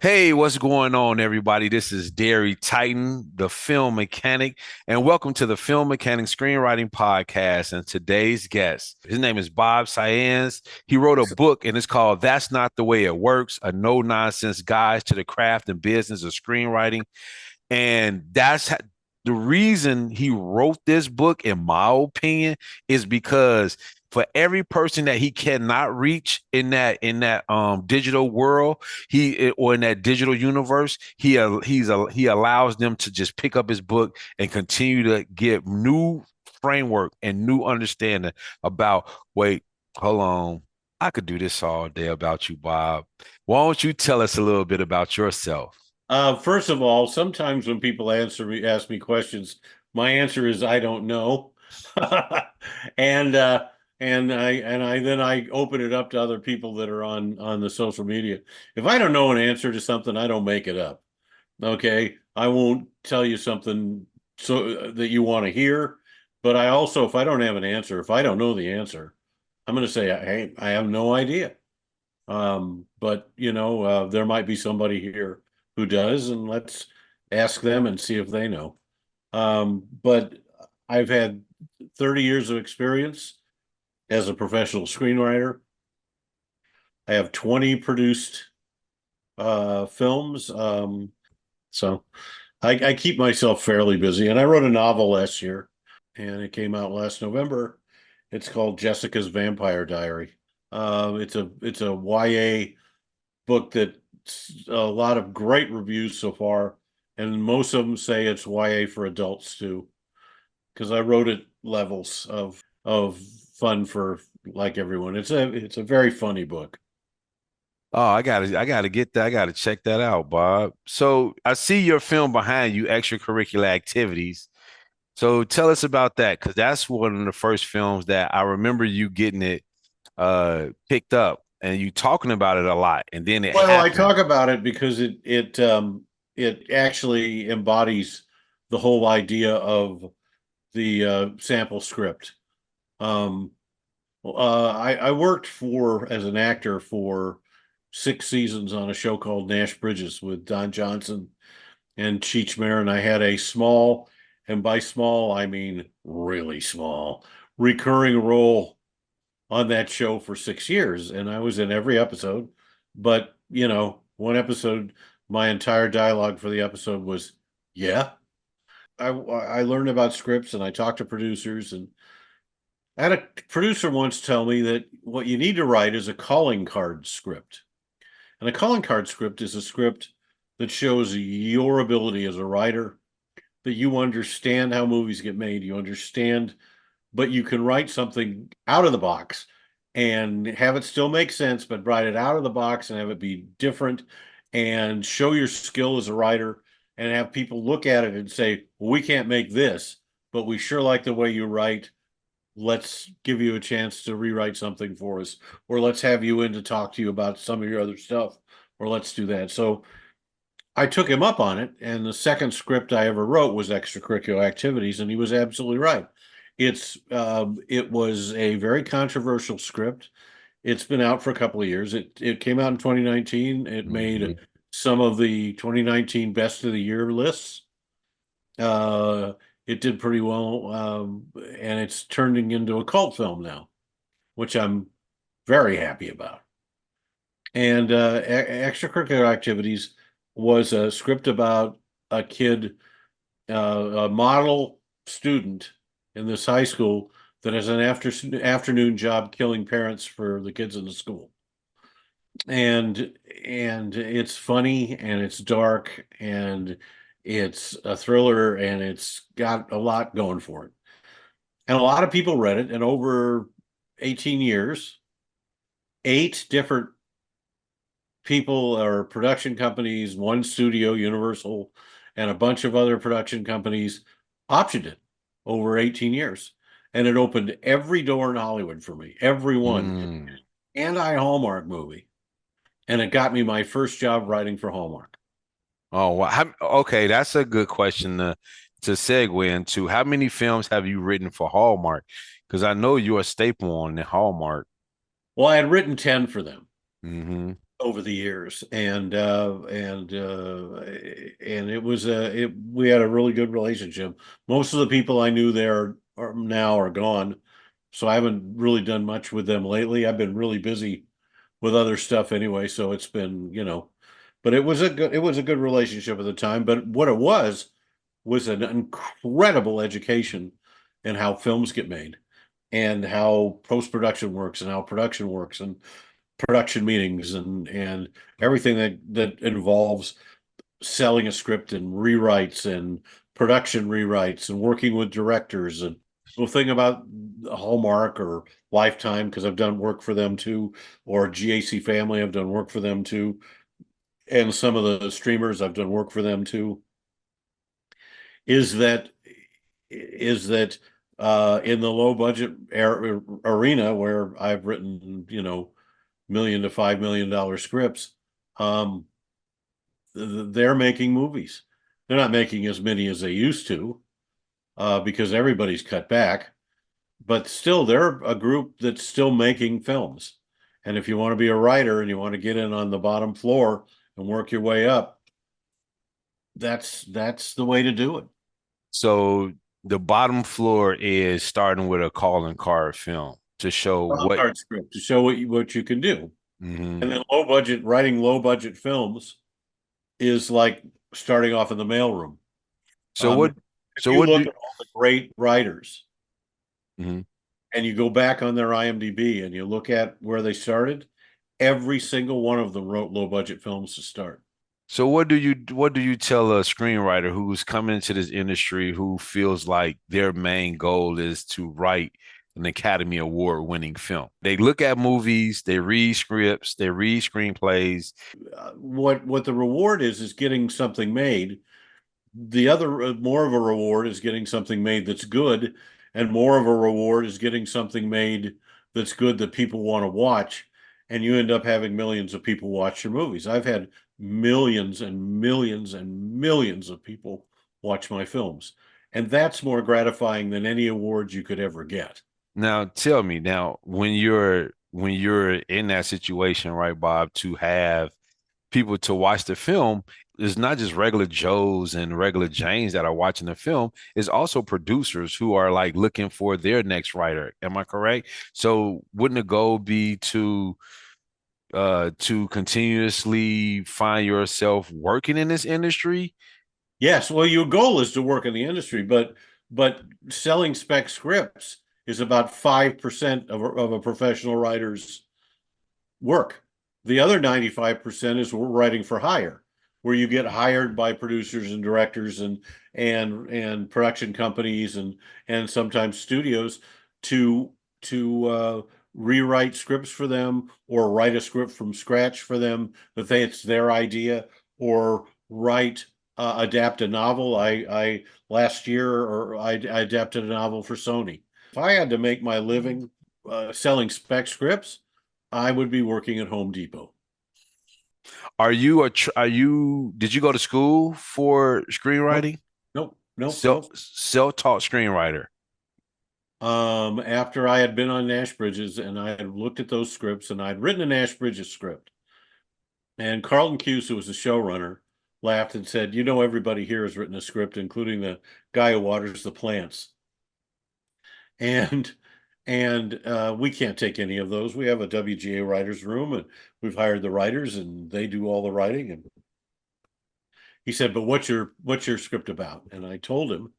Hey, what's going on, everybody? This is Derry Titan, the film mechanic, and welcome to the Film Mechanic Screenwriting Podcast. And today's guest, his name is Bob Saenz. He wrote a book, and it's called "That's Not the Way It Works: A No-Nonsense Guide to the Craft and Business of Screenwriting." And the reason he wrote this book, in my opinion, is because for every person that he cannot reach in that digital world, or in that digital universe, he allows them to just pick up his book and continue to get new framework and new understanding about, wait, hold on, I could do this all day about you, Bob. Why don't you tell us a little bit about yourself? First of all, sometimes when people ask me questions, my answer is I don't know, and then I open it up to other people that are on the social media. If I don't know an answer to something, I don't make it up. Okay, I won't tell you something so that you want to hear, but I also, if I don't have an answer, if I don't know the answer, I'm going to say, hey, I have no idea. But there might be somebody here who does, and let's ask them and see if they know. But I've had 30 years of experience as a professional screenwriter. I have 20 produced films. So I keep myself fairly busy. And I wrote a novel last year, and it came out last November. It's called Jessica's Vampire Diary. It's a YA book that a lot of great reviews so far, and most of them say it's YA for adults too, because I wrote it levels of fun for like everyone. It's a very funny book. Oh, I gotta get that. I gotta check that out, Bob. So I see your film behind you, extracurricular activities. So tell us about that, because that's one of the first films that I remember you getting it picked up and you talking about it a lot, and then it Well, I happened. talk about it because it actually embodies the whole idea of the sample script. Um, I worked for as an actor for 6 seasons on a show called Nash Bridges with Don Johnson and Cheech Marin. I had a small, and by small I mean really small, recurring role on that show for 6 years, and I was in every episode. But one episode, my entire dialogue for the episode was, "Yeah." I learned about scripts and I talked to producers, and I had a producer once tell me that what you need to write is a calling card script. And a calling card script is a script that shows your ability as a writer, that you understand how movies get made, you understand, but you can write something out of the box and have it still make sense, but write it out of the box and have it be different and show your skill as a writer and have people look at it and say, well, we can't make this, but we sure like the way you write. Let's give you a chance to rewrite something for us, or let's have you in to talk to you about some of your other stuff, or let's do that. So I took him up on it, and the second script I ever wrote was extracurricular activities, and he was absolutely right. It was a very controversial script. It's been out for a couple of years. It came out in 2019. It made Mhm. some of the 2019 best of the year lists. Uh, it did pretty well, and it's turning into a cult film now, which I'm very happy about. And extracurricular activities was a script about a kid, a model student in this high school that has an afternoon job killing parents for the kids in the school. And it's funny and it's dark and it's a thriller and it's got a lot going for it. And a lot of people read it, and over 18 years, eight different people or production companies, one studio, Universal, and a bunch of other production companies optioned it over 18 years. And it opened every door in Hollywood for me, every one. Mm. Anti-Hallmark movie. And it got me my first job writing for Hallmark. Oh, wow. Okay, that's a good question to segue into. How many films have you written for Hallmark? Because I know you're a staple on the Hallmark. Well, I had written 10 for them. Mm-hmm. over the years, and it was we had a really good relationship. Most of the people I knew there are gone, so I haven't really done much with them lately. I've been really busy with other stuff anyway, so it's been, but it was a good relationship at the time. But what it was an incredible education in how films get made and how post-production works and how production works and production meetings and everything that involves selling a script and rewrites and production rewrites and working with directors. And the thing about Hallmark or Lifetime, because I've done work for them too, or GAC Family, I've done work for them too, and some of the streamers, I've done work for them too, is that in the low budget arena where I've written, million to $5 million scripts, um, they're making movies. They're not making as many as they used to, because everybody's cut back, but still they're a group that's still making films. And if you want to be a writer and you want to get in on the bottom floor and work your way up, that's the way to do it. So the bottom floor is starting with a calling card film to show what. Card script to show what you can do. Mhm. And then writing low budget films is like starting off in the mailroom. So Um, what? if So you what look do? at all the great writers Mhm. and you go back on their IMDb and you look at where they started, every single one of them wrote low budget films to start. So what do you tell a screenwriter who's coming into this industry who feels like their main goal is to write an Academy Award winning film? They look at movies, they read scripts, they read screenplays. What the reward is getting something made. The other more of a reward is getting something made that's good, and more of a reward is getting something made that's good that people want to watch, and you end up having millions of people watch your movies. I've had millions and millions and millions of people watch my films, and that's more gratifying than any awards you could ever get. Now tell me now when you're in that situation, right, Bob, to have people to watch the film, it's not just regular Joes and regular Janes that are watching the film. It's also producers who are like looking for their next writer. Am I correct? So wouldn't the goal be to continuously find yourself working in this industry? Yes, well, your goal is to work in the industry, but selling spec scripts is about 5% of a professional writer's work. The other 95% is writing for hire, where you get hired by producers and directors and production companies and sometimes studios to to rewrite scripts for them or write a script from scratch for them that it's their idea, or adapt a novel. I last year or I adapted a novel for Sony. If I had to make my living selling spec scripts, I would be working at Home Depot. Did you go to school for Nope, screenwriting? nope, nope, nope. Self-taught screenwriter. After I had been on Nash Bridges and I had looked at those scripts and I'd written a Nash Bridges script, and Carlton Cuse, who was the showrunner, laughed and said, everybody here has written a script, including the guy who waters the plants. And we can't take any of those. We have a WGA writers room and we've hired the writers and they do all the writing. And he said, but what's your script about? And I told him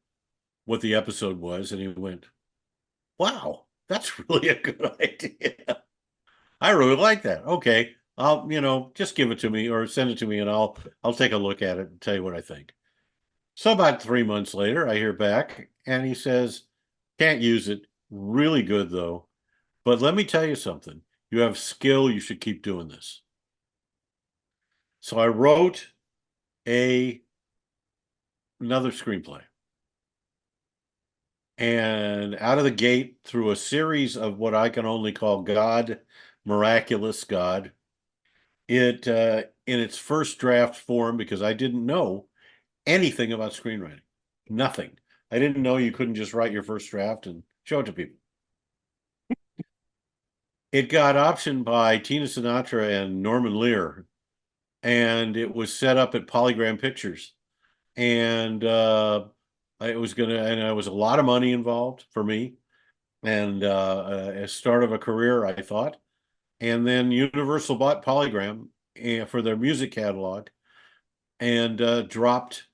what the episode was, and he went, wow, that's really a good idea. I really like that. Okay. I'll, just give it to me or send it to me and I'll take a look at it and tell you what I think. So about 3 months later, I hear back and he says, can't use it. Really good though. But let me tell you something. You have skill. You should keep doing this. So I wrote a another screenplay. And out of the gate, through a series of what I can only call miraculous God, it in its first draft form, because I didn't know anything about screenwriting, nothing. I didn't know you couldn't just write your first draft and show it to people. It got optioned by Tina Sinatra and Norman Lear, and it was set up at Polygram Pictures. And it was and it was a lot of money involved for me, and a start of a career, I thought. And then Universal bought Polygram for their music catalog, and dropped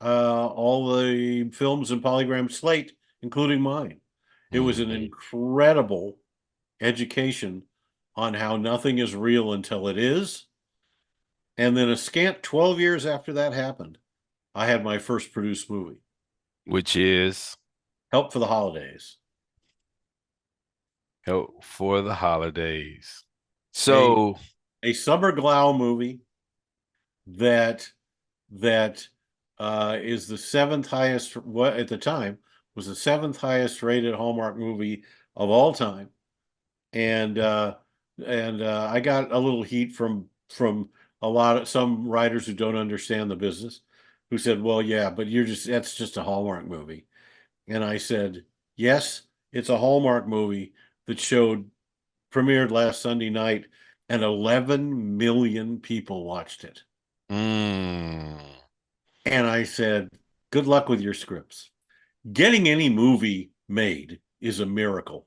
all the films in Polygram slate, including mine. It was an Mm. incredible education on how nothing is real until it is. And then a scant 12 years after that happened, I had my first produced movie, Which is Help for the Holidays, Help for the Holidays. a So, a summer glow movie that that is the seventh highest, what at the time was the seventh highest rated Hallmark movie of all time. And I got a little heat from a lot of some writers who don't understand the business, who said, well, yeah, but that's just a Hallmark movie. And I said, yes, it's a Hallmark movie that premiered last Sunday night, and 11 million people watched it. mm. And I said, good luck with your scripts. Getting any movie made is a miracle.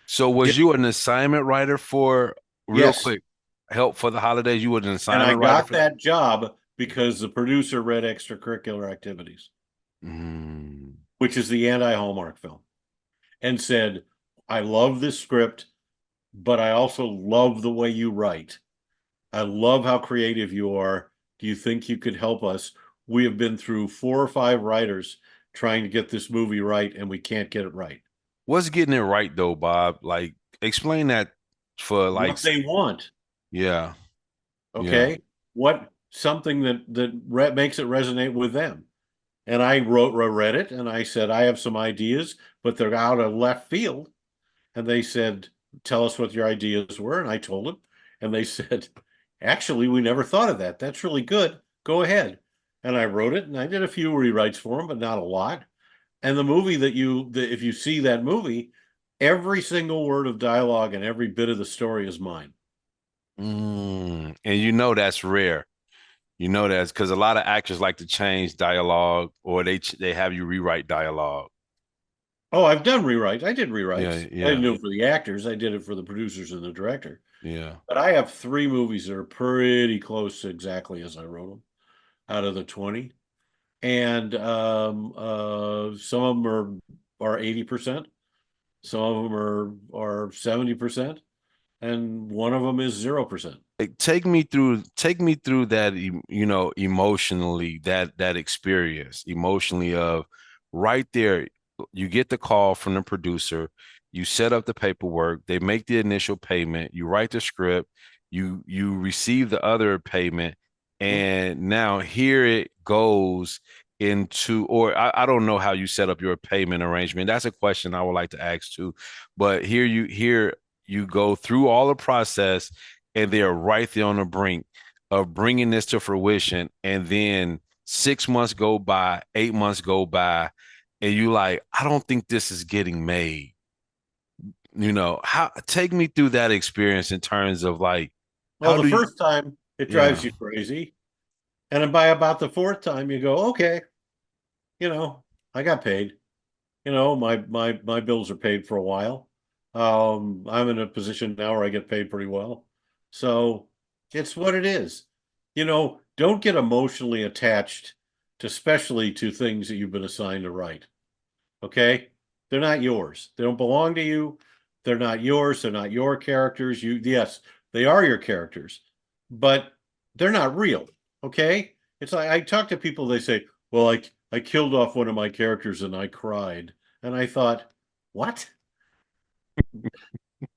So was you an assignment writer for real Yes. quick? Help for the Holidays? You were an And I assignment writer got for that? that job because the producer read Extracurricular Activities, Mm. which is the anti-Hallmark film, and said, I love this script, but I also love the way you write. I love how creative you are. Do you think you could help us? We have been through 4 or 5 writers trying to get this movie right, and we can't get it right. What's getting it right though, Bob? Like, explain that for like, What they want, yeah, yeah. okay? What something that makes it resonate with them. And I read it, and I said, I have some ideas, but they're out of left field. And they said, tell us what your ideas were. And I told them, and they said, actually, we never thought of that. That's really good. Go ahead. And I wrote it, and I did a few rewrites for them, but not a lot. And the movie if you see that movie, every single word of dialogue and every bit of the story is mine. And you know that's rare. You know that's because a lot of actors like to change dialogue or they have you rewrite dialogue. Oh, I've done rewrites. I did Yeah, rewrites. I didn't yeah, do it for the actors. I did it for the producers and the director. yeah. But I have 3 movies that are pretty close to exactly as I wrote them out of the 20. And some of them are 80%, some of them are 70%, and one of them is 0%. Like, take me through that, you know, emotionally, that experience emotionally of right there. You get the call from the producer, you set up the paperwork, they make the initial payment, you write the script, you receive the other payment, and now here it goes into, or I don't know how you set up your payment arrangement. That's a question I would like to ask too. But here you go through all the process, and they're right there on the brink of bringing this to fruition. And then 6 months go by, 8 months go by, and you like, I don't think this is getting made. You know, how take me through that experience in terms of like, Well, how the do you, first time it yeah, drives you crazy. And then by about the fourth time, you go, okay, you know, I got paid. My bills are paid for a while. I'm in a position now where I get paid pretty well. So it's what it is. Don't get emotionally attached to, especially to things that you've been assigned to write. Okay? They're not yours. They don't belong to you. They're not yours. They're not your characters. Yes, they are your characters, but they're not real. Okay? It's like I talk to people, they say, well, I killed off one of my characters and I cried. And I thought, what?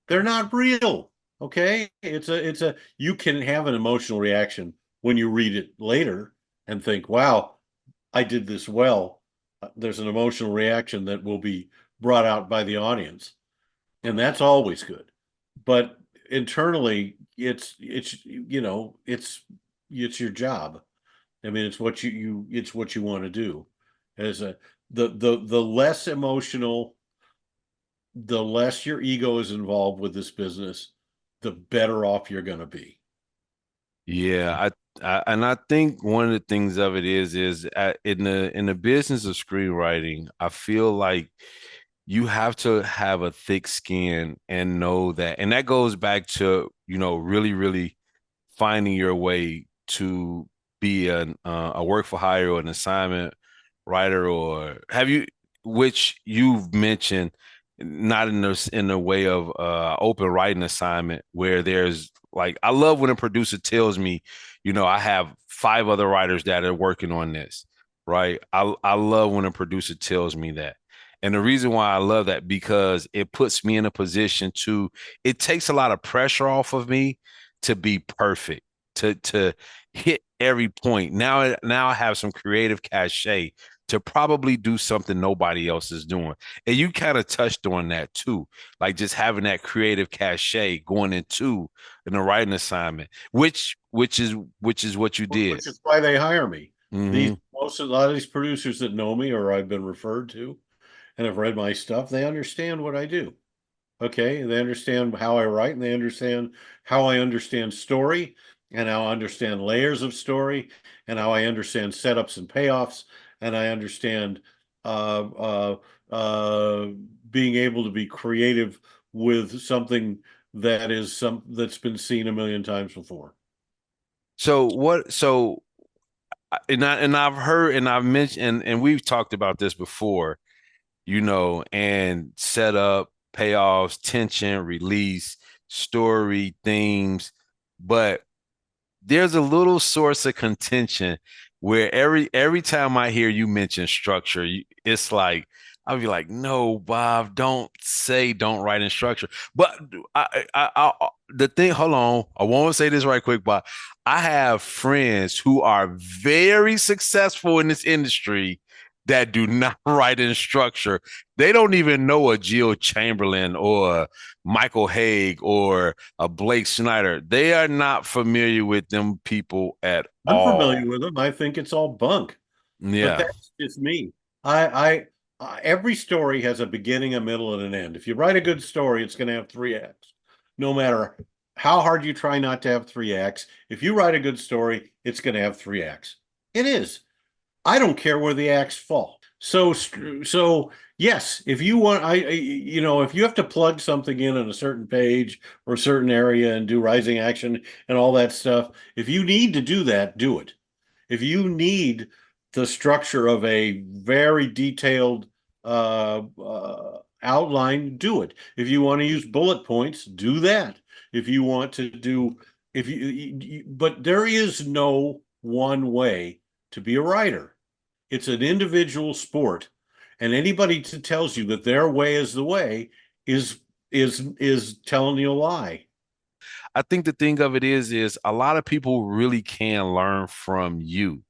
They're not real. Okay? You can have an emotional reaction when you read it later and think, wow, I did this well. There's an emotional reaction that will be brought out by the audience, and that's always good. But internally, it's your job. I mean, it's what you want to do. As a the less emotional the less your ego is involved with this business, the better off you're going to be. Yeah, I think one of the things of it is in the business of screenwriting, I feel like you have to have a thick skin and know that, and that goes back to, really finding your way to be a work for hire or an assignment writer, or have you, which you've mentioned, not in the way of open writing assignment where there's like, I love when a producer tells me, I have five other writers that are working on this, right? I love when a producer tells me that. And the reason why I love that, because it puts me in a position to, it takes a lot of pressure off of me to be perfect, to hit every point. Now I have some creative cachet to probably do something nobody else is doing. And you kind of touched on that too, like just having that creative cachet going into a writing assignment, which is what you did. Which is why they hire me. Hmm. A lot of these producers that know me or I've been referred to and have read my stuff, they understand what I do. Okay, they understand how I write, and they understand how I understand story, and how I understand layers of story, and how I understand setups and payoffs, and I understand uh, uh, uh, being able to be creative with something that's been seen a million times before. And I've heard and I've mentioned and we've talked about this before, and set up, payoffs, tension, release, story, themes. But there's a little source of contention where every time I hear you mention structure, it's like I'll be like, no, Bob, don't write in structure. But the thing, hold on, I want to say this right quick, Bob. I have friends who are very successful in this industry that do not write in structure. They don't even know a Jill Chamberlain or Michael Haig or a Blake Snyder. They are not familiar with them people at I'm all. familiar with them. I think it's all bunk, but Yeah. that's just me. Every story has a beginning, a middle, and an end. If you write a good story, it's going to have three acts. No matter how hard you try not to have three acts, if you write a good story, it's going to have three acts. It is. I don't care where the acts fall. So yes, if you want, if you have to plug something in on a certain page or a certain area and do rising action and all that stuff, if you need to do that, do it. If you need the structure of a very detailed outline, do it. If you want to use bullet points, do that. If you want to do, if but there is no one way to be a writer. It's an individual sport, and anybody that tells you that their way is the way is telling you a lie. I think the thing of it is a lot of people really can learn from you.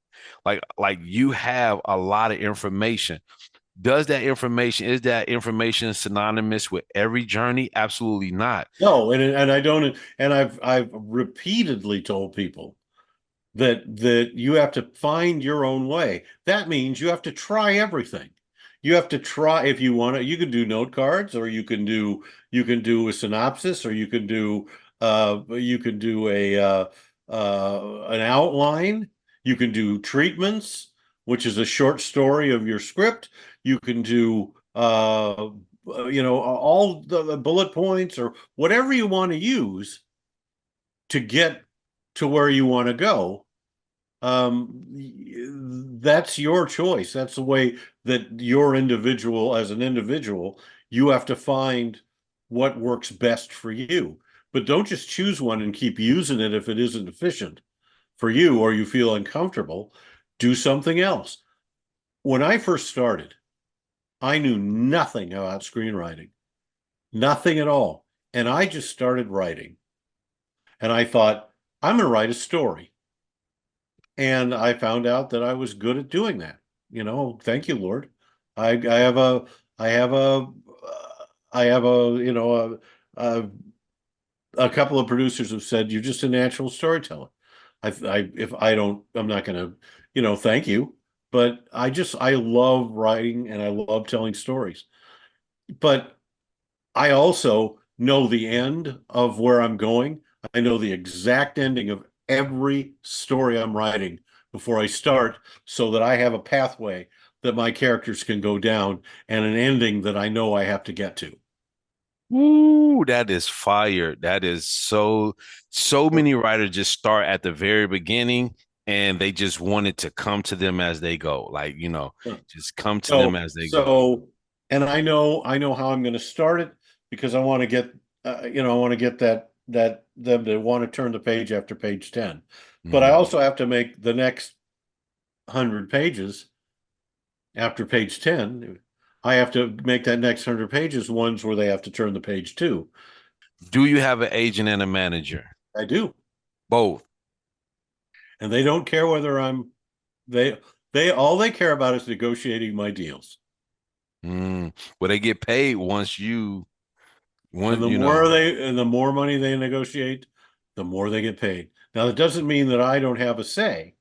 Like you have a lot of information. Is that information synonymous with every journey? Absolutely not. No, and I don't, and I've repeatedly told people that you have to find your own way. That means you have to try everything. You have to try if you want to. You can do note cards, or you can do a synopsis, or you can do an outline. You can do treatments, which is a short story of your script. You can do all the bullet points or whatever you want to use to get to where you want to go. That's your choice. That's the way that as an individual, you have to find what works best for you. But don't just choose one and keep using it if it isn't efficient for you or you feel uncomfortable. Do something else. When I first started, I knew nothing about screenwriting, nothing at all. And I just started writing. And I thought, I'm going to write a story. And I found out that I was good at doing that. Thank you, Lord. I have a, I have a, I have a couple of producers have said you're just a natural storyteller. If I don't, I'm not going to, thank you. But I love writing and I love telling stories. But I also know the end of where I'm going. I know the exact ending of every story I'm writing before I start, so that I have a pathway that my characters can go down and an ending that I know I have to get to. Ooh, that is fire. That is so many writers just start at the very beginning and they just want it to come to them as they go. Like, just come to them So, as they go. so, and I know how I'm going to start it, because I want to get, I want to get that them to want to turn the page after page 10. But I Mhm. also have to make the next 100 pages after page 10. I have to make that next 100 pages ones where they have to turn the page too. Do you have an agent and a manager? I do. Both. And they don't care whether they, they, all they care about is negotiating my deals. Well, they get paid And once, you know. the more money they negotiate, the more they get paid. Now, that doesn't mean that I don't have a say,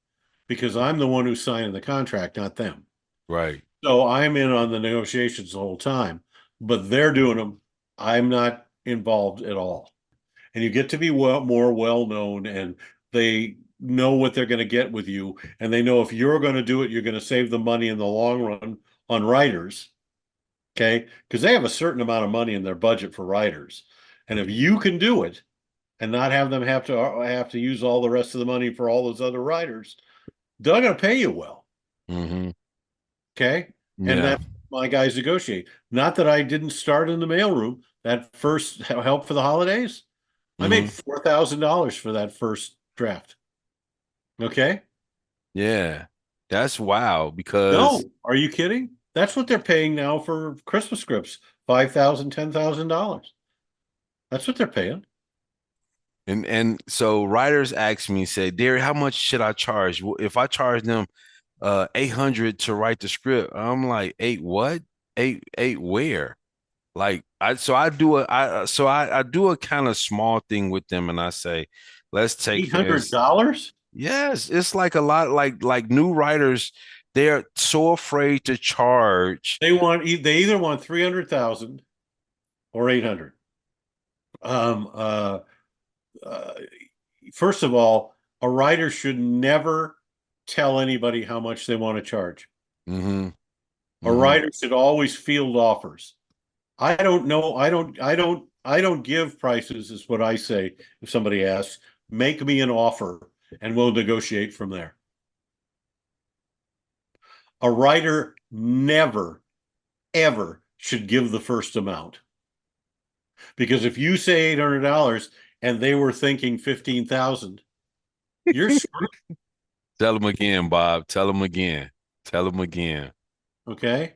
because I'm the one who's signing the contract, not them. Right. So I'm in on the negotiations the whole time, but they're doing them. I'm not involved at all. And you get to be more well known, and they know what they're going to get with you, and they know if you're going to do it, you're going to save the money in the long run on writers. Okay, because they have a certain amount of money in their budget for writers, and if you can do it and not have them have to use all the rest of the money for all those other writers, they're going to pay you well. Hmm. Okay, and Yeah. that my guys negotiate. Not that I didn't start in the mailroom. That first help for the holidays, I made Hmm. $4,000 for that first draft. Okay, Yeah. That's wow because no, are you kidding? That's what they're paying now for Christmas scripts. 5,000, $10,000. That's what they're paying. and so writers ask me, say, Derry, how much should I charge? Well, if I charge them 800 to write the script, I'm like, eight what? Eight where? Like I do a kind of small thing with them and I say, let's take Eight for hundred instance, dollars? yes, it's like a lot like new writers, they're so afraid to charge. They either want 300,000 or 800. Um, uh, uh, First of all, a writer should never tell anybody how much they want to charge. Hmm. A Hmm. writer should always field offers. I don't know. I don't give prices, is what I say. If somebody asks, make me an offer and we'll negotiate from there. A writer never, ever should give the first amount. Because if you say $800 and they were thinking 15,000, you're screwed. Tell them again, Bob. Tell them again. Tell them again. Okay.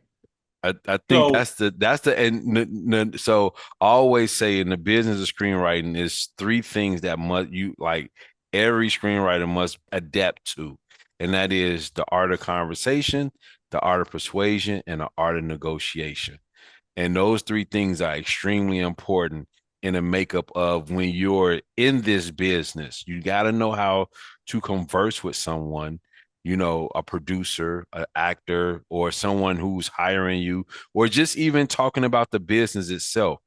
I think So, that's the so I always say in the business of screenwriting is three things that must you like every screenwriter must adapt to, and that is the art of conversation, the art of persuasion, and the art of negotiation. And those three things are extremely important in the makeup of when you're in this business. You got to know how to converse with someone, a producer, an actor, or someone who's hiring you, or just even talking about the business itself.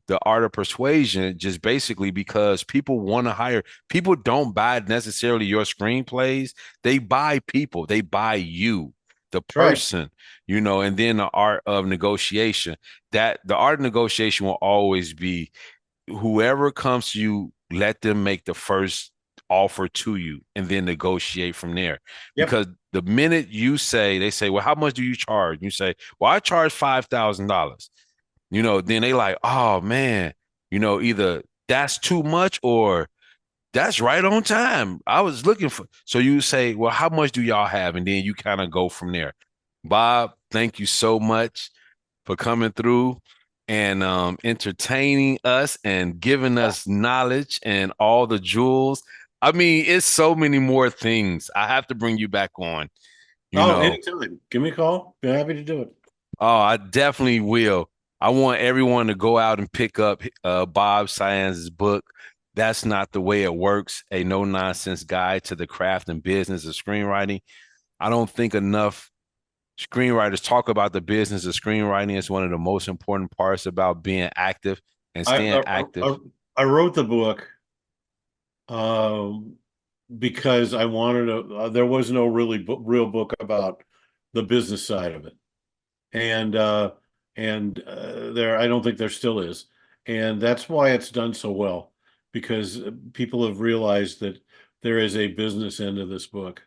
The art of persuasion, just basically because people want to hire, people don't buy necessarily your screenplays, they buy people, they buy you, the that's right. person, and then the art of negotiation. That the art of negotiation will always be whoever comes to you, let them make the first offer to you and then negotiate from there. Yep. Because the minute they say, well, how much do you charge? You say, well, I charge $5,000. Then they like, oh man, either that's too much or that's right on time. I was looking for. So you say, well, how much do y'all have? And then you kind of go from there. Bob, thank you so much for coming through and entertaining us and giving us knowledge and all the jewels. I mean, it's so many more things. I have to bring you back on, you Oh, know. anytime. Give me a call. Be happy to do it. Oh, I definitely will. I want everyone to go out and pick up Bob Saenz's book. That's Not the Way It Works, a no nonsense guide to the craft and business of screenwriting. I don't think enough Screenwriters talk about the business of screenwriting. It's one of the most important parts about being active and I staying I, active. I, I wrote the book um, because I wanted to. There was no real book about the business side of it, and there I don't think there still is, and that's why it's done so well because people have realized that there is a business end of this book.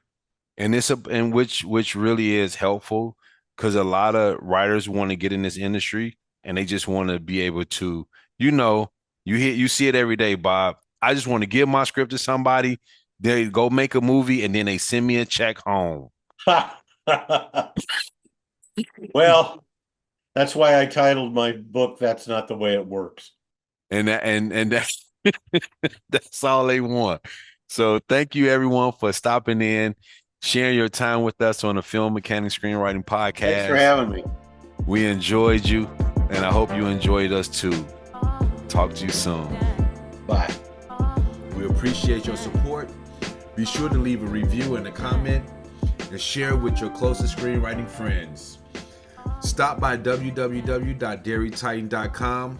And it's a and which really is helpful because a lot of writers want to get in this industry and they just want to be able to, you know, you see it every day, Bob. I just want to give my script to somebody, they go make a movie, and then they send me a check home. Well, that's why I titled my book "That's Not the Way It Works." And that's that's all they want. So thank you everyone for stopping in, sharing your time with us on the Film Mechanic Screenwriting Thanks for Podcast. having me. We enjoyed you, and I hope you enjoyed us too. Talk to you soon. Bye. We appreciate your support. Be sure to leave a review and a comment and share it with your closest screenwriting friends. Stop by www.dairytitan.com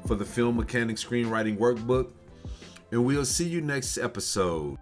for the Film Mechanic Screenwriting Workbook, and we'll see you next episode.